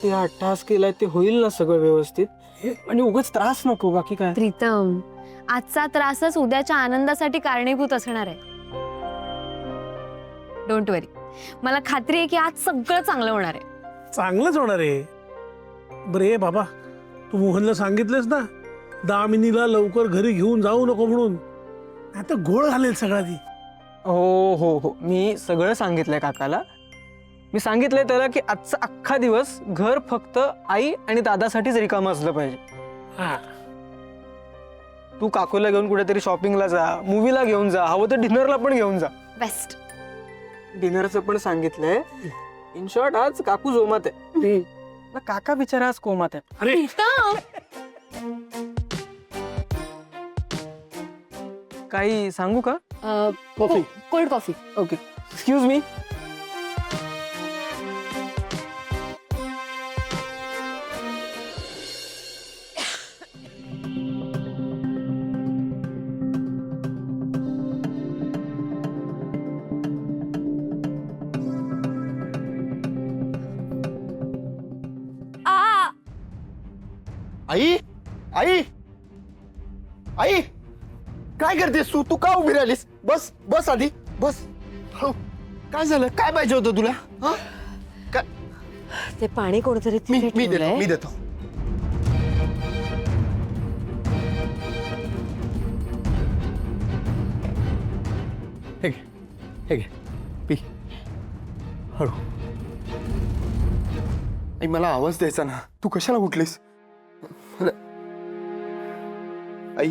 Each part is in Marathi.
ते हा टास्क केलाय ते होईल ना सगळं व्यवस्थित आणि उगाच त्रास नको बाकी काय. प्रीतम, आजचा त्रासच उद्याच्या आनंदासाठी कारणीभूत असणार आहे. डोंट वरी, मला खात्री आहे की आज सगळं चांगलं होणार आहे. चांगलंच होणार आहे. बरं ये बाबा, तू मोहनला सांगितलंस ना दामिनीला लवकर घरी घेऊन जाऊ नको म्हणून, आता गोळ घालेल सगळा ती. हो हो हो, मी सगळं सांगितलंय काकाला. मी सांगितलंय त्याला की आजचा अख्खा दिवस घर फक्त आई आणि दादासाठीच रिकामं असलं पाहिजे. हा, तू काकूला घेऊन कुठेतरी शॉपिंगला जा, मूवीला घेऊन जा, हवं तर डिनरला पण घेऊन जा. बेस्ट. डिनरचं पण सांगितलंय. इन शॉर्ट आज काकू जोमात आहे ना, काका बिचारा आज कोमात आहे. अरे काही सांगू का? Coffee. Cold coffee. Okay, excuse me. आई आई आई काय करतेस तू? तू का उभी राहिलीस? बस बस आधी बस. हळू. काय झालं? काय पाहिजे होतं तुला? हा? काय? ते पाणी कोणतरी मी तिथे मी देतो ठेवलंय. मी देतो. हे घे हे घे पी. हळू. आई मला आवाज द्यायचा ना. तू कशाला उठलीस? आई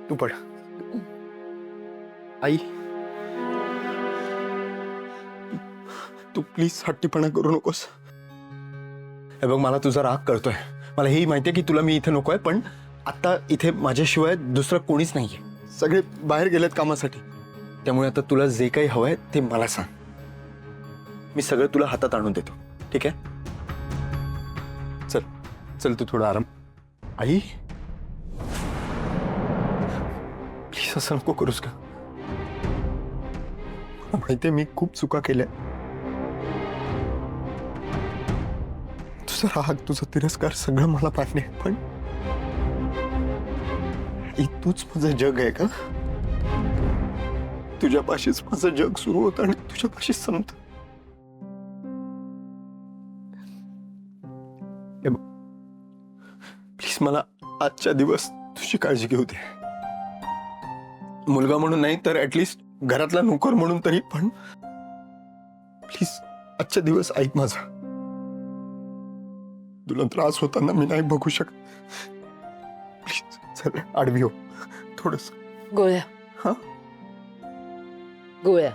तू पड. आई तू प्लीज हट्टीपणा करू नकोस. हे बघ, मला तुझा राग कळतोय. मला हेही माहितीये की तुला मी इथे नकोय, पण आता इथे माझ्याशिवाय दुसरं कोणीच नाहीये. सगळे बाहेर गेलेत कामासाठी. त्यामुळे आता तुला जे काही हवंय ते मला सांग. मी सगळं तुला हातात आणून देतो. ठीक आहे? चल चल, तू थोडा आराम. आई प्लीज असं नको करूस का? मला माहितीये मी खूप चुका केल्या. तुझा राग, तुझा तिरस्कार सगळं मला मान्य आहे, पण आई तूच माझं जग आहे का? तुझ्यापाशीच माझं जग सुरू होतं आणि तुझ्यापाशीच संपतं. प्लीज मला आजच्या दिवस तुझी काळजी घेऊ दे. मुलगा म्हणून नाही तर ऍटलिस्ट घरातला नोकर म्हणून तरी, पण प्लीज आजच्या दिवस ऐक माझा. तुला त्रास होताना मी नाही बघू शकत. प्लीज चल आडवी हो थोडस. गोळ्या. हा? गोळ्या.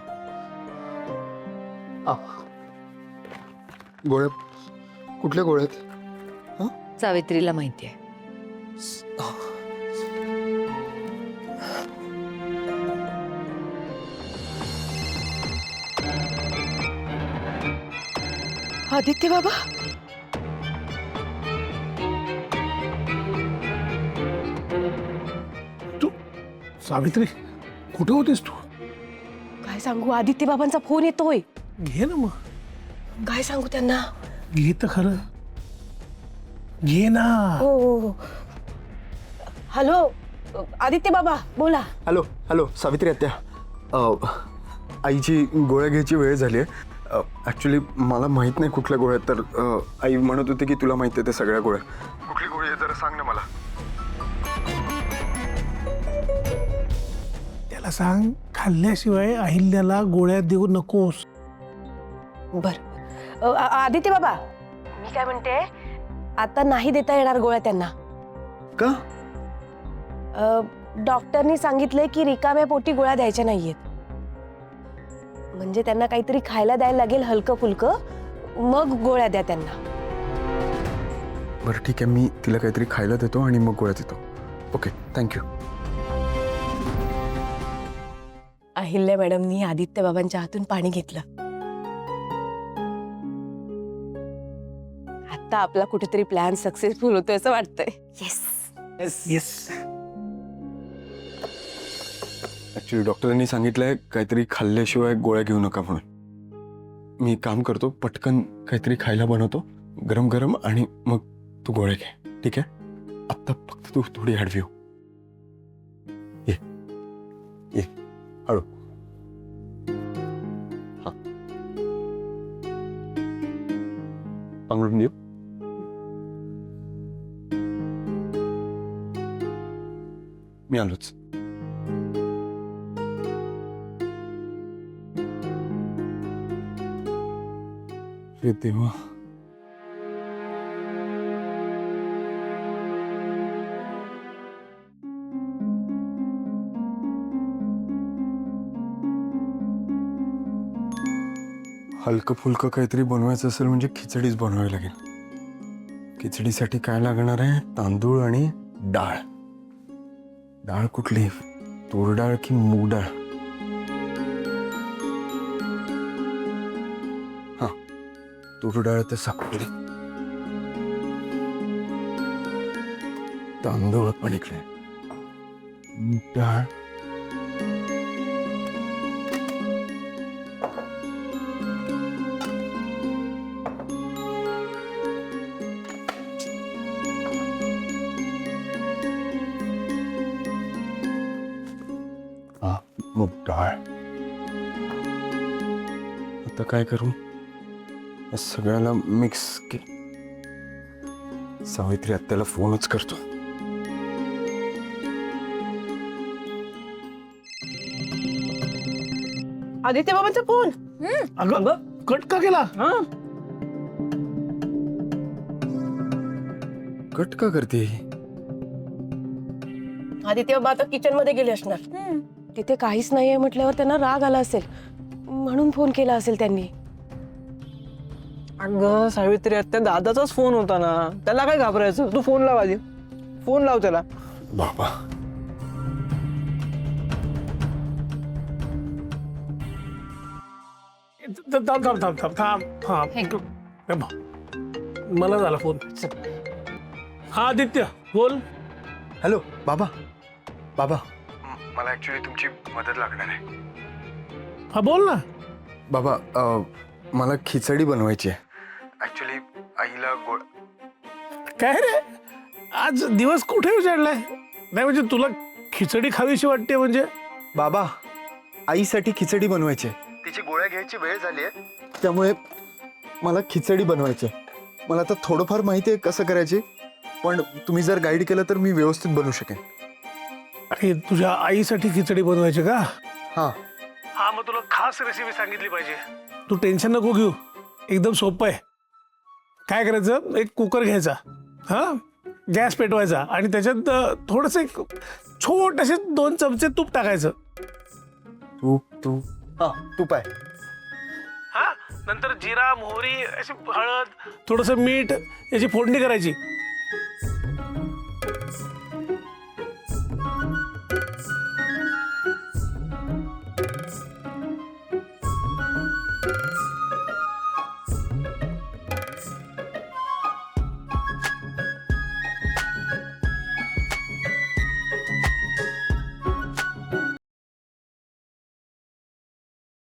गोळ्या? कुठल्या गोळ्यात? सावित्रीला माहितीये. आदित्य बाबा, सावित्री कुठे होतीस तू? काय सांगू, आदित्य बाबांचा फोन येतोय. घे ना मग. काय सांगू त्यांना? घे तर खरं. घे ना. हो. हॅलो आदित्य बाबा, बोला. हॅलो हॅलो सावित्री आत्या. आईची गोळ्या घ्यायची वेळ झाली आहे. ॲक्च्युली मला माहित नाही कुठल्या गोळ्या, तर आई म्हणत होती की तुला माहिती आहे त्या सगळ्या गोळ्या. कुठली गोळी आहे जरा सांग ना मला. त्याला सांग खाल्ल्याशिवाय अहिल्याला गोळ्या देऊ नकोस. बर. आदित्य बाबा, मी काय म्हणते, आता नाही देता येणार गोळ्या त्यांना. का? डॉक्टरनी सांगितलंय की रिकाम्या पोटी गोळ्या द्यायच्या नाहीयेत. म्हणजे त्यांना काहीतरी खायला द्यायला लागेल, हलकं फुलकं, मग गोळ्या द्या त्यांना. बरं ठीक आहे, मी तिला काहीतरी खायला देतो आणि मग गोळ्या देतो. Okay, thank you. अहिल्या मॅडमनी आदित्य बाबांच्या हातून पाणी घेतलं. आता आपला कुठेतरी प्लॅन सक्सेसफुल होतोय असं वाटतंय. येस. येस. ॲक्च्युली डॉक्टरांनी सांगितलंय काहीतरी खाल्ल्याशिवाय गोळ्या घेऊ नका म्हणून. मी काम करतो, पटकन काहीतरी खायला बनवतो, गरम गरम आणि मग तू गोळे घे, ठीक आहे? आत्ता फक्त तू थोडी हळवी हो. ये ये हळू. हा, पांघरून देऊ. मी आलोच. हे देवा. हलकं फुलकं काहीतरी बनवायचं असेल म्हणजे खिचडीच बनवावी लागेल. खिचडीसाठी काय लागणार आहे? तांदूळ आणि डाळ. डाळ कुठली? तूर डाळ की मूग डाळ? हा, तूर डाळ तर सापडली. तांदूळ पण इकडे. मूग डाळ. मूग डाळ. आता काय करू? या सगळ्याला मिक्स के. सावित्री आत्याला फोनच करतो. आदित्य बाबांचा फोन. अगं कट का केला? हा, कट का करते? आदित्य बाबा आता किचन मध्ये गेले असणार. तिथे काहीच नाहीये म्हटल्यावर त्यांना राग आला असेल, म्हणून फोन केला असेल त्यांनी. अगं सावित्री आत्या, दादाचाच फोन होता ना, त्याला काय घाबरायचं? तू फोन लाव आधी, फोन लाव त्याला. बाबा, थांब थांब थांब थांब थांब थांब. हे घे. हे बघ, मला झाला फोन. हा आदित्य बोल. हॅलो बाबा. बाबा, मला ऍक्च्युली तुमची मदत लागणार आहे. हा बोल ना. बाबा, मला खिचडी बनवायची आहे. ऍक्च्युली आईला गोड. काय रे, आज दिवस कुठे उजाडलाय? नाही म्हणजे तुला खिचडी खावीशी वाटते म्हणजे? बाबा, आईसाठी खिचडी बनवायची आहे. तिची गोळ्या घ्यायची वेळ झाली आहे, त्यामुळे मला खिचडी बनवायची आहे. मला आता थोडंफार माहिती आहे कसं करायची, पण तुम्ही जर गाईड केलं तर मी व्यवस्थित बनवू शकेन. अरे तुझ्या आईसाठी खिचडी बनवायची का? हां. हा, मग तुला खास रेसिपी सांगितली पाहिजे. तू टेन्शन नको घेऊ, एकदम सोपं आहे. काय करायचं, एक कुकर घ्यायचा, हा, गॅस पेटवायचा आणि त्याच्यात थोडंसं एक छोटेसे 2 चमचे तूप टाकायचं. तूप हां, तूप आहे. हा, नंतर जिरा, मोहरी, अशी हळद, थोडंसं मीठ याची फोडणी करायची